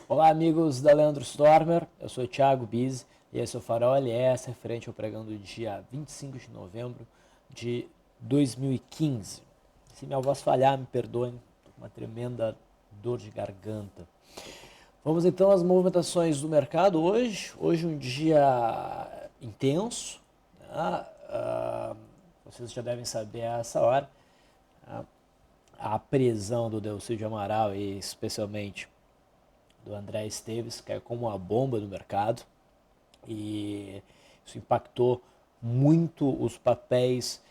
Olá, amigos da Leandro Stormer, eu sou o Thiago Bizzi e esse é o Farol LS referente ao pregão do dia 25 de novembro de 2015. Se minha voz falhar, me perdoem, estou com uma tremenda dor de garganta. Vamos então às movimentações do mercado hoje. Hoje um dia intenso, né? Vocês já devem saber a essa hora a prisão do Delcídio Amaral e especialmente do André Esteves caiu como uma bomba no mercado e isso impactou muito os papéis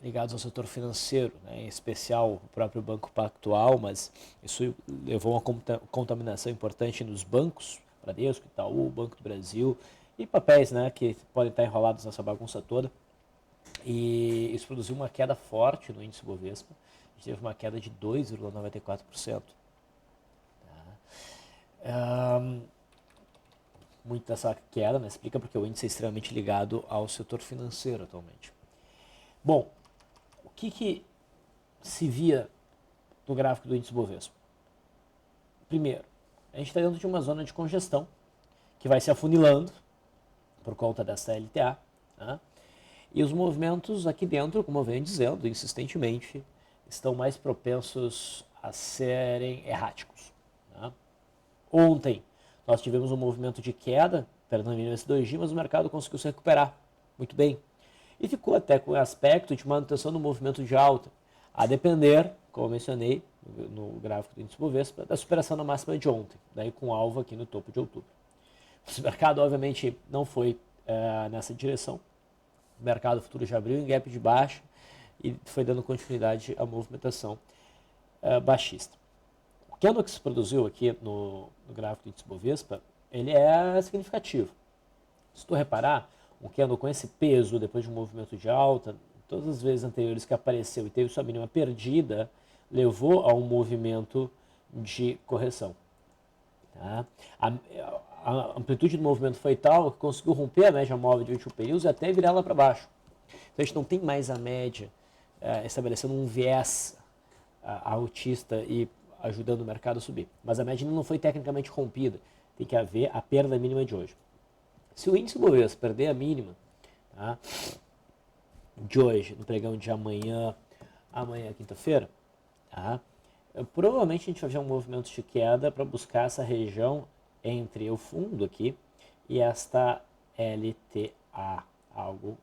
ligados ao setor financeiro, né? Em especial o próprio Banco Pactual, mas isso levou a uma contaminação importante nos bancos, Bradesco, Itaú, Banco do Brasil e papéis, né, que podem estar enrolados nessa bagunça toda. E isso produziu uma queda forte no índice Bovespa, a gente teve uma queda de 2,94%. Muito dessa queda, né, explica porque o índice é extremamente ligado ao setor financeiro atualmente. Bom, o que se via no gráfico do índice Bovespa? Primeiro, a gente está dentro de uma zona de congestão que vai se afunilando por conta dessa LTA, né? E os movimentos aqui dentro, como eu venho dizendo insistentemente, estão mais propensos a serem erráticos, né? Ontem nós tivemos um movimento de queda, perdendo a mínima esse 2G, mas o mercado conseguiu se recuperar muito bem. E ficou até com o aspecto de manutenção do movimento de alta, a depender, como eu mencionei no gráfico do índice Bovespa, da superação da máxima de ontem, daí com alvo aqui no topo de outubro. O mercado, obviamente, não foi nessa direção. O mercado futuro já abriu em gap de baixa e foi dando continuidade à movimentação baixista. O candle que se produziu aqui no gráfico do índice Bovespa, ele é significativo. Se tu reparar, um candle com esse peso, depois de um movimento de alta, todas as vezes anteriores que apareceu e teve sua mínima perdida, levou a um movimento de correção. Tá? A amplitude do movimento foi tal que conseguiu romper a média móvel de 21 períodos e até virar lá para baixo. Então a gente não tem mais a média estabelecendo um viés altista e ajudando o mercado a subir. Mas a média não foi tecnicamente rompida. Tem que haver a perda mínima de hoje. Se o índice Bovespa perder a mínima, tá, de hoje, no pregão de amanhã quinta-feira, tá, provavelmente a gente vai ver um movimento de queda para buscar essa região entre o fundo aqui e esta LTA, algo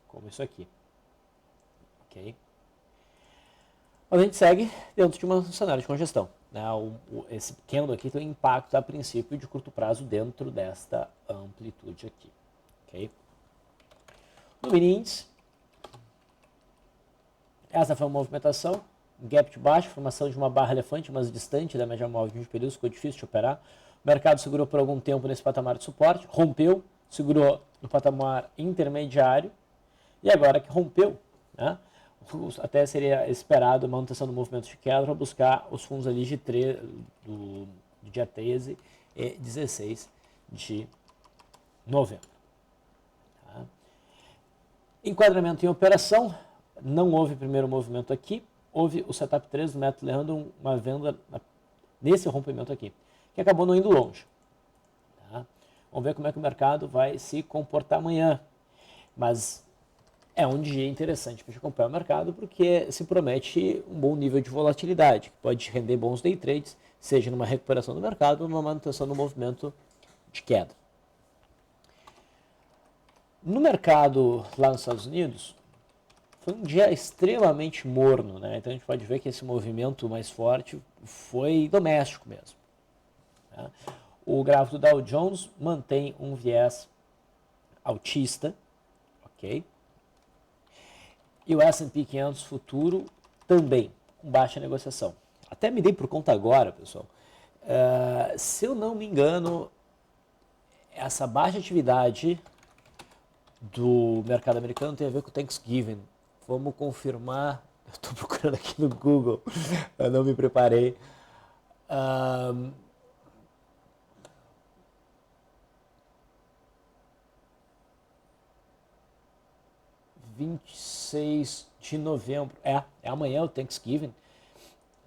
como isso aqui. Ok? Mas a gente segue dentro de um cenário de congestão, né? Esse candle aqui tem um impacto a princípio de curto prazo dentro desta amplitude aqui. Okay? No mini índice, essa foi uma movimentação, gap de baixo, formação de uma barra elefante, mas distante da média móvel de 20 períodos, ficou difícil de operar. O mercado segurou por algum tempo nesse patamar de suporte, rompeu, segurou no patamar intermediário e agora que rompeu, né? Até seria esperado a manutenção do movimento de queda para buscar os fundos ali do dia 13 e 16 de novembro. Tá? Enquadramento em operação, não houve primeiro movimento aqui, houve o setup 3 do método Leandro, uma venda nesse rompimento aqui, que acabou não indo longe. Tá? Vamos ver como é que o mercado vai se comportar amanhã. Mas é um dia interessante para acompanhar o mercado porque se promete um bom nível de volatilidade, que pode render bons day trades, seja numa recuperação do mercado ou numa manutenção do movimento de queda. No mercado lá nos Estados Unidos, foi um dia extremamente morno, né? Então a gente pode ver que esse movimento mais forte foi doméstico mesmo. Né? O gráfico do Dow Jones mantém um viés altista, ok? E o S&P 500 futuro também, com baixa negociação. Até me dei por conta agora, pessoal. Se eu não me engano, essa baixa atividade do mercado americano tem a ver com o Thanksgiving. Vamos confirmar. Eu estou procurando aqui no Google. Eu não me preparei. 26 de novembro. É amanhã o Thanksgiving.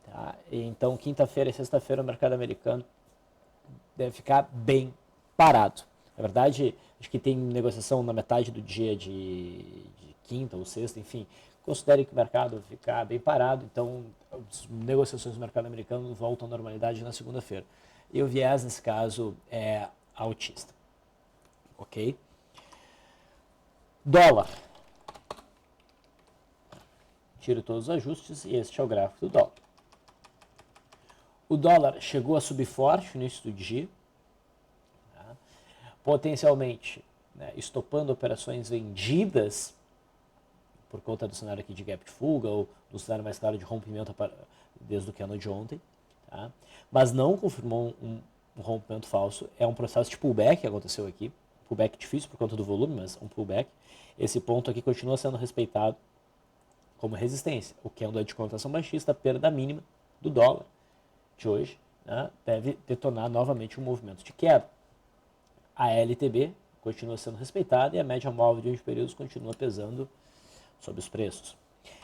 Tá? Tá? Então, quinta-feira e sexta-feira o mercado americano deve ficar bem parado. Na verdade, acho que tem negociação na metade do dia de quinta ou sexta, enfim. Considere que o mercado vai ficar bem parado, então as negociações do mercado americano voltam à normalidade na segunda-feira. E o viés, nesse caso, é altista. Ok? Dólar. Tiro todos os ajustes e este é o gráfico do dólar. O dólar chegou a subir forte no início do dia, tá? Potencialmente, né, estopando operações vendidas por conta do cenário aqui de gap de fuga ou do cenário mais claro de rompimento desde o candle de ontem, tá? Mas não confirmou um rompimento falso, é um processo de pullback que aconteceu aqui, pullback difícil por conta do volume, mas um pullback. Esse ponto aqui continua sendo respeitado como resistência. O candle é de cotação baixista, a perda mínima do dólar de hoje, né, deve detonar novamente um movimento de queda. A LTB continua sendo respeitada e a média móvel de 20 períodos continua pesando sobre os preços.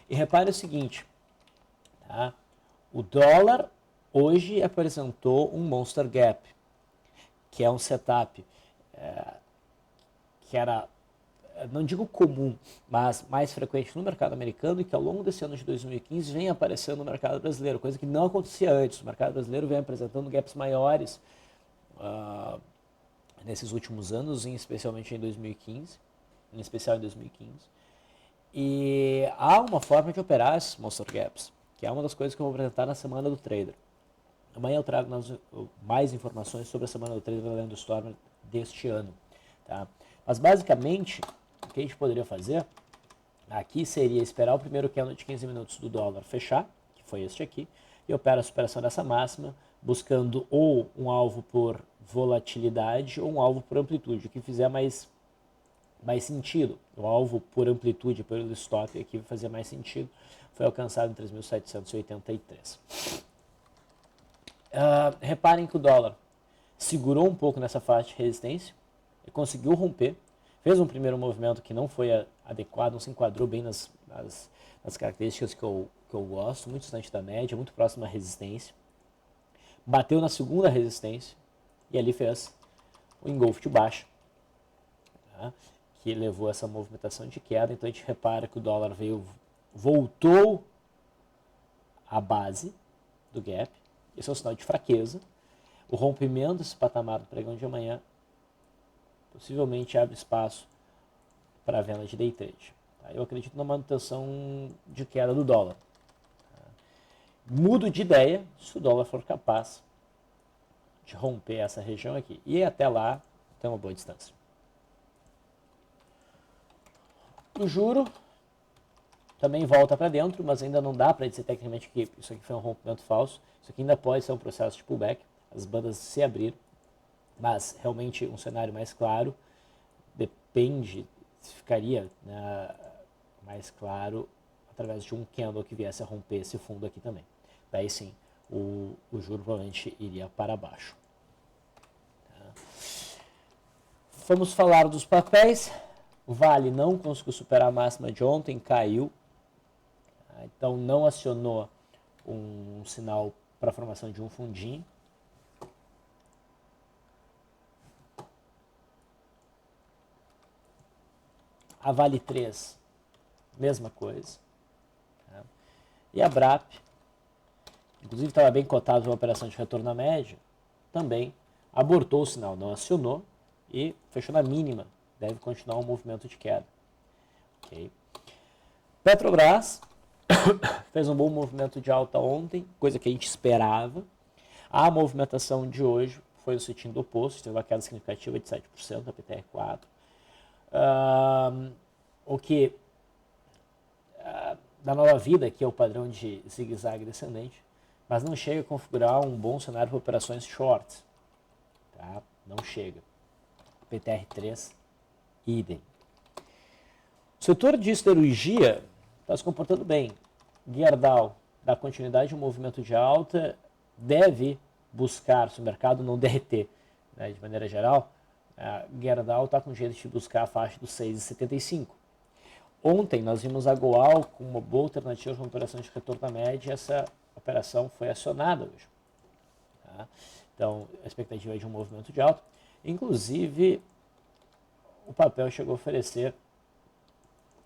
E repare o seguinte, tá? O dólar hoje apresentou um Monster Gap, que é um setup que era, não digo comum, mas mais frequente no mercado americano e que ao longo desse ano de 2015 vem aparecendo no mercado brasileiro, coisa que não acontecia antes. O mercado brasileiro vem apresentando gaps maiores nesses últimos anos, especialmente em 2015, em especial em 2015. E há uma forma de operar esses Monster Gaps, que é uma das coisas que eu vou apresentar na Semana do Trader. Amanhã eu trago mais informações sobre a Semana do Trader Valendo Storm deste ano. Tá? Mas basicamente, o que a gente poderia fazer aqui seria esperar o primeiro candle de 15 minutos do dólar fechar, que foi este aqui, e opera a superação dessa máxima, buscando ou um alvo por volatilidade ou um alvo por amplitude, o que fizer mais sentido. O alvo por amplitude, pelo stop aqui vai fazer mais sentido, foi alcançado em 3.783. Reparem que o dólar segurou um pouco nessa faixa de resistência e conseguiu romper, fez um primeiro movimento que não foi adequado, não se enquadrou bem nas características que eu gosto, muito distante da média, muito próximo à resistência, bateu na segunda resistência e ali fez o engolfo de baixa, tá? Que levou essa movimentação de queda. Então a gente repara que o dólar voltou à base do gap. Esse é um sinal de fraqueza. O rompimento desse patamar do pregão de amanhã possivelmente abre espaço para a venda de day trade. Tá? Eu acredito na manutenção de queda do dólar. Tá? Mudo de ideia se o dólar for capaz de romper essa região aqui. E até lá tem uma boa distância. O juro também volta para dentro, mas ainda não dá para dizer tecnicamente que isso aqui foi um rompimento falso. Isso aqui ainda pode ser um processo de pullback, as bandas se abriram, mas realmente um cenário mais claro depende, ficaria, né, mais claro através de um candle que viesse a romper esse fundo aqui também. Daí sim, o juro provavelmente iria para baixo. Tá? Vamos falar dos papéis. O Vale não conseguiu superar a máxima de ontem, caiu, então não acionou um sinal para a formação de um fundinho. A Vale 3, mesma coisa. Tá? E a BRAP, inclusive estava bem cotado uma operação de retorno à média, também abortou o sinal, não acionou e fechou na mínima. Deve continuar um movimento de queda. Okay. Petrobras fez um bom movimento de alta ontem, coisa que a gente esperava. A movimentação de hoje foi no sentido oposto, teve uma queda significativa de 7% da PTR4. O que dá nova vida aqui é o padrão de zigue-zague descendente, mas não chega a configurar um bom cenário para operações short. Tá? Não chega. PTR3, idem. O setor de siderurgia está se comportando bem. Gerdau dá continuidade ao movimento de alta, deve buscar, se o mercado não derreter, né, de maneira geral, a Gerdau está com jeito de buscar a faixa dos 6,75. Ontem nós vimos a Goal com uma boa alternativa para uma operação de retorno à média, essa operação foi acionada hoje. Tá? Então, a expectativa é de um movimento de alta. Inclusive, o papel chegou a oferecer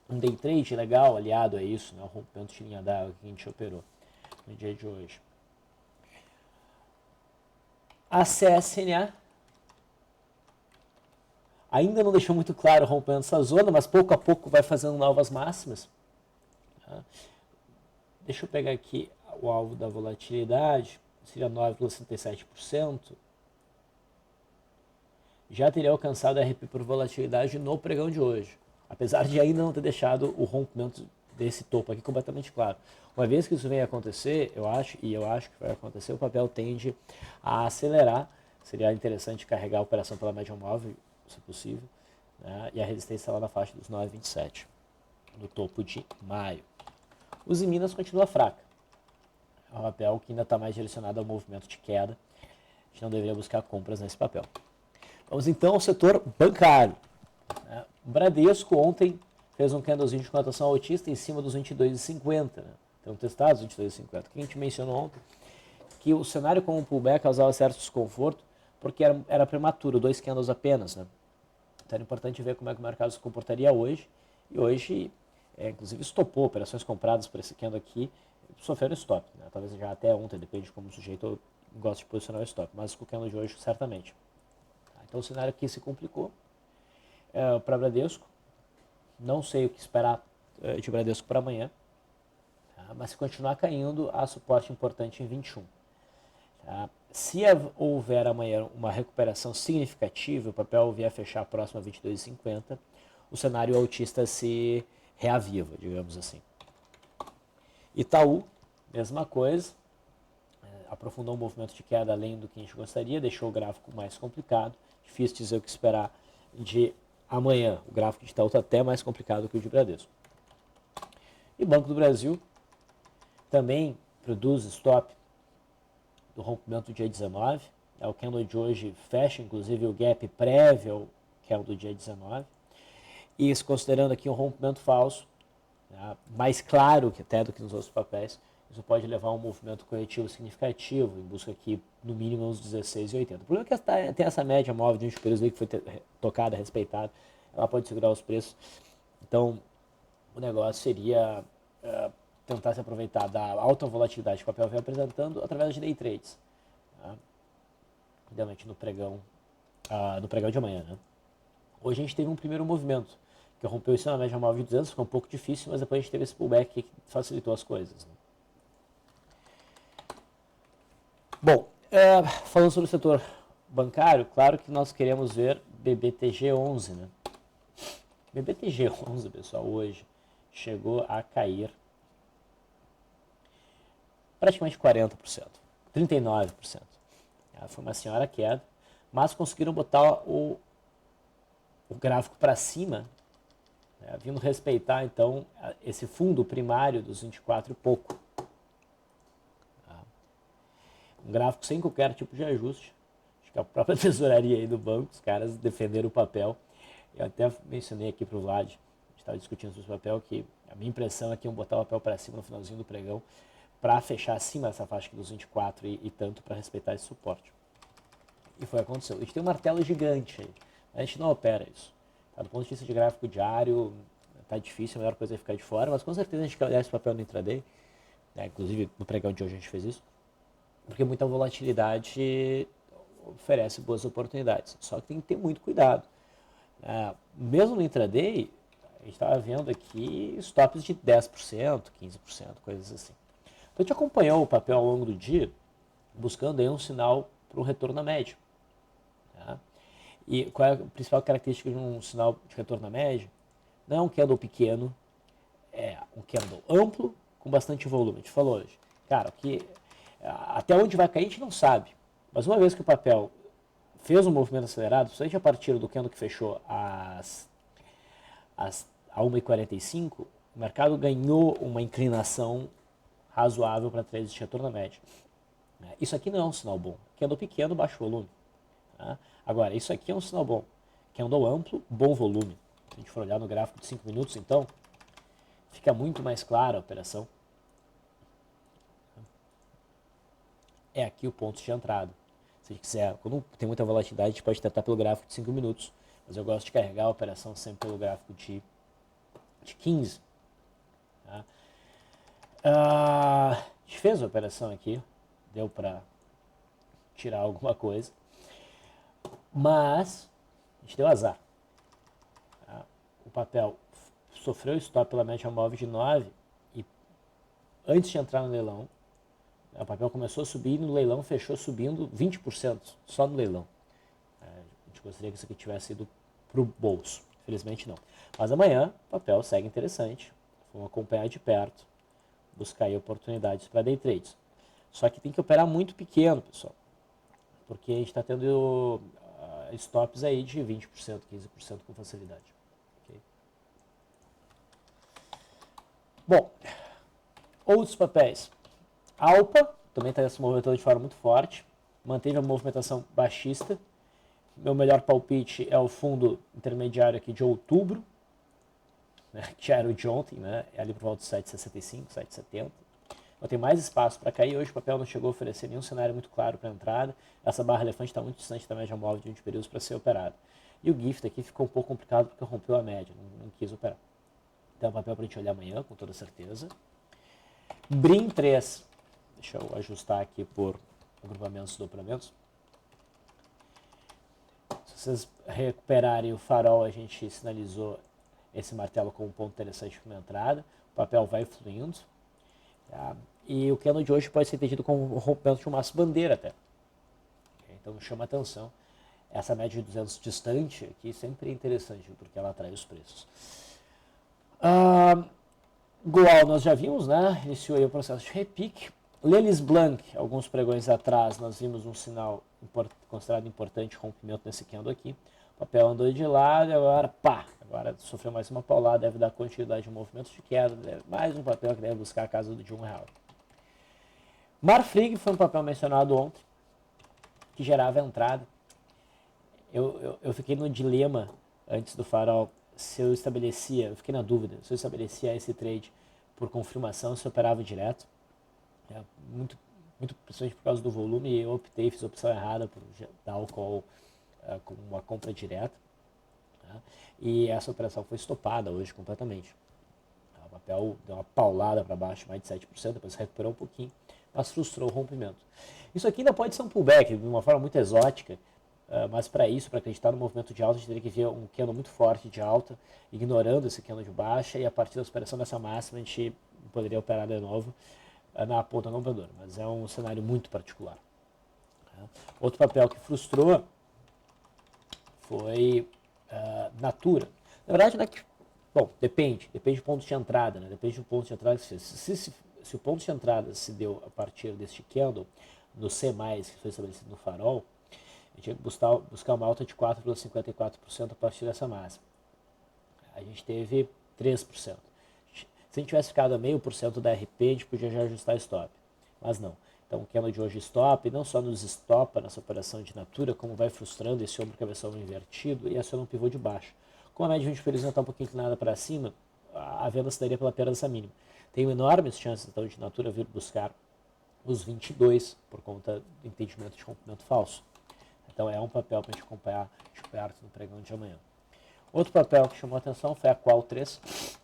um day trade legal aliado a isso, né? O rompimento de linha d'água que a gente operou no dia de hoje. A CSNA ainda não deixou muito claro o rompimento dessa zona, mas pouco a pouco vai fazendo novas máximas. Tá? Deixa eu pegar aqui o alvo da volatilidade, seria 9,67%. Já teria alcançado a RP por volatilidade no pregão de hoje, apesar de ainda não ter deixado o rompimento desse topo aqui completamente claro. Uma vez que isso venha acontecer, eu acho que vai acontecer, o papel tende a acelerar. Seria interessante carregar a operação pela média móvel, se possível, né? E a resistência lá na faixa dos 9,27, no topo de maio. Os em Minas continua fraca. É um papel que ainda está mais direcionado ao movimento de queda. A gente não deveria buscar compras nesse papel. Vamos então ao setor bancário. O Bradesco ontem fez um candlezinho de cotação altista em cima dos 22,50. Né? Então, testados 22,50. O que a gente mencionou ontem, que o cenário com o pullback causava certo desconforto, porque era prematuro, 2 candles apenas. Né? Então, era importante ver como é que o mercado se comportaria hoje. E hoje, inclusive, estopou operações compradas por esse candle aqui, sofreram stop. Né? Talvez já até ontem, depende de como o sujeito gosta de posicionar o stop. Mas com o candle de hoje, certamente. Então, o cenário aqui se complicou para Bradesco. Não sei o que esperar de Bradesco para amanhã. Tá? Mas se continuar caindo, há suporte importante em 21. Tá? Se houver amanhã uma recuperação significativa, o papel vier fechar próximo a 22,50, o cenário altista se reaviva, digamos assim. Itaú, mesma coisa, aprofundou um movimento de queda além do que a gente gostaria, deixou o gráfico mais complicado, difícil dizer o que esperar de amanhã. O gráfico de Itaú está até mais complicado que o de Bradesco. E Banco do Brasil também produz stop do rompimento do dia 19. O candle de hoje fecha, inclusive, o gap prévio ao candle do dia 19. E considerando aqui um rompimento falso, mais claro que até do que nos outros papéis, isso pode levar a um movimento corretivo significativo, em busca aqui, no mínimo, uns 16,80. O problema é que tem essa média móvel de 20 períodos aí que foi tocada, respeitada, ela pode segurar os preços. Então, o negócio seria tentar se aproveitar da alta volatilidade que o papel vem apresentando através de day trades. Tá? Idealmente no pregão de amanhã. Né? Hoje a gente teve um primeiro movimento, que rompeu isso na média móvel de 200, ficou um pouco difícil, mas depois a gente teve esse pullback que facilitou as coisas. Né? Bom, falando sobre o setor bancário, claro que nós queremos ver BBTG11, né? BBTG11, pessoal, hoje chegou a cair praticamente 40%, 39%. Foi uma senhora queda, mas conseguiram botar o gráfico para cima, né, vindo respeitar, então, esse fundo primário dos 24 e pouco. Um gráfico sem qualquer tipo de ajuste. Acho que a própria tesouraria aí do banco, os caras defenderam o papel. Eu até mencionei aqui para o Vlad, a gente estava discutindo sobre o papel, que a minha impressão é que iam botar o papel para cima no finalzinho do pregão, para fechar acima dessa faixa aqui dos 24 e tanto para respeitar esse suporte. E foi o que aconteceu. A gente tem um martelo gigante aí, a gente não opera isso. Tá? Do ponto de vista de gráfico diário, tá difícil, a melhor coisa é ficar de fora, mas com certeza a gente quer olhar esse papel no intraday, né? Inclusive no pregão de hoje a gente fez isso, porque muita volatilidade oferece boas oportunidades. Só que tem que ter muito cuidado. Mesmo no intraday, a gente estava vendo aqui stops de 10%, 15%, coisas assim. Então a gente acompanhou o papel ao longo do dia, buscando aí um sinal para um retorno à média. Tá? E qual é a principal característica de um sinal de retorno à média? Não é um candle pequeno, é um candle amplo com bastante volume. A gente falou hoje. Cara, até onde vai cair a gente não sabe. Mas uma vez que o papel fez um movimento acelerado, principalmente a partir do candle que fechou a 1,45, o mercado ganhou uma inclinação razoável para trades de retorno à média. Isso aqui não é um sinal bom. Candle pequeno, baixo volume. Tá? Agora, isso aqui é um sinal bom. Candle amplo, bom volume. Se a gente for olhar no gráfico de 5 minutos, então, fica muito mais clara a operação. é aqui o ponto de entrada. Se a gente quiser, quando tem muita volatilidade, a gente pode tentar pelo gráfico de 5 minutos, mas eu gosto de carregar a operação sempre pelo gráfico de 15. Tá? A gente fez a operação aqui, deu para tirar alguma coisa, mas a gente deu azar. Tá? O papel sofreu stop pela média móvel de 9 e antes de entrar no leilão, o papel começou a subir e no leilão fechou subindo 20%, só no leilão. A gente gostaria que isso aqui tivesse ido para o bolso, infelizmente não. Mas amanhã o papel segue interessante, vamos acompanhar de perto, buscar aí oportunidades para day trades. Só que tem que operar muito pequeno, pessoal, porque a gente está tendo stops aí de 20%, 15% com facilidade. Okay? Bom, outros papéis. Alpa também está se movimentando de forma muito forte, manteve a movimentação baixista. Meu melhor palpite é o fundo intermediário aqui de outubro, né, que já era o de ontem, né, é ali por volta de 7,65, 7,70. Então tem mais espaço para cair. Hoje o papel não chegou a oferecer nenhum cenário muito claro para entrada. Essa barra elefante está muito distante da média móvel de 20 períodos para ser operada. E o GIFT aqui ficou um pouco complicado porque rompeu a média, não quis operar. Então é um papel para a gente olhar amanhã, com toda certeza. BRIM 3. Deixa eu ajustar aqui por agrupamentos e dobramentos. Se vocês recuperarem o farol, a gente sinalizou esse martelo como um ponto interessante para uma entrada. O papel vai fluindo. Tá? E o candle de hoje pode ser entendido como um rompimento de um maço bandeira até. Então chama atenção. Essa média de 200 distante aqui sempre é interessante, porque ela atrai os preços. Goal nós já vimos, né? Iniciou aí o processo de repique. Lelis Blanc, alguns pregões atrás, nós vimos um sinal considerado importante, rompimento nesse candle aqui. O papel andou de lado e agora, pá! Agora sofreu mais uma paulada, deve dar continuidade de movimentos de queda, mais um papel que deve buscar a casa de R$1. Marfrig foi um papel mencionado ontem, que gerava entrada. Eu fiquei no dilema antes do farol, se eu estabelecia, eu fiquei na dúvida, se eu estabelecia esse trade por confirmação, se eu operava direto. Muito principalmente por causa do volume, eu optei, fiz a opção errada por dar o call com uma compra direta. Tá? E essa operação foi estopada hoje completamente. O papel deu uma paulada para baixo, mais de 7%, depois recuperou um pouquinho, mas frustrou o rompimento. Isso aqui ainda pode ser um pullback, de uma forma muito exótica, mas para isso, para acreditar no movimento de alta, a gente teria que ver um candle muito forte de alta, ignorando esse candle de baixa, e a partir da superação dessa máxima a gente poderia operar de novo na ponta compradora, mas é um cenário muito particular. Outro papel que frustrou foi Natura. Na verdade, né, bom, depende do ponto de entrada, né? Depende do ponto de entrada. Se o ponto de entrada se deu a partir deste candle, no C+, que foi estabelecido no farol, a gente tinha que buscar uma alta de 4,54% a partir dessa máxima. A gente teve 3%. Se a gente tivesse ficado a 0,5% da RP, a gente podia já ajustar stop, mas não. Então o candle de hoje stop, não só nos estopa nessa operação de Natura, como vai frustrando esse ombro cabeção invertido e aciona um pivô de baixo. Como a média de 20 períodos está um pouquinho inclinada para cima, a venda se daria pela perda dessa mínima. Tem enormes chances então de Natura vir buscar os 22 por conta do entendimento de rompimento falso. Então é um papel para a gente acompanhar de perto no pregão de amanhã. Outro papel que chamou a atenção foi a Qual 3,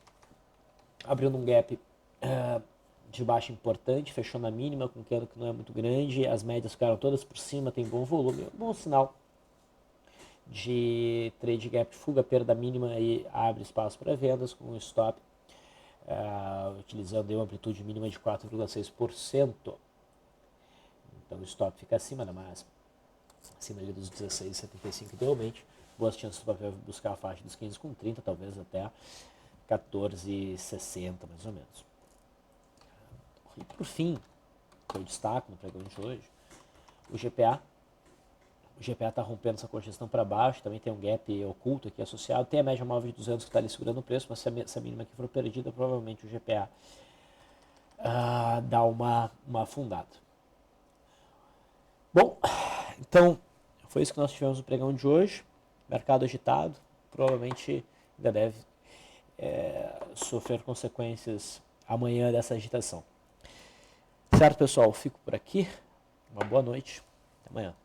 abrindo um gap de baixa importante, fechou na mínima com queda que não é muito grande, as médias ficaram todas por cima, tem bom volume, bom sinal de trade gap, fuga, perda mínima e abre espaço para vendas com um stop utilizando uma amplitude mínima de 4,6%. Então o stop fica acima da máxima, acima ali dos 16,75 idealmente. Boas chances do papel buscar a faixa dos 15,30, talvez até 14,60 mais ou menos. E por fim, que eu destaco no pregão de hoje, o GPA. O GPA está rompendo essa congestão para baixo, também tem um gap oculto aqui associado. Tem a média móvel de 200 que está ali segurando o preço, mas se essa mínima aqui for perdida, provavelmente o GPA dá uma afundada. Bom, então foi isso que nós tivemos no pregão de hoje. Mercado agitado, provavelmente ainda deve sofrer consequências amanhã dessa agitação. Certo, pessoal? Fico por aqui. uma boa noite. Até amanhã.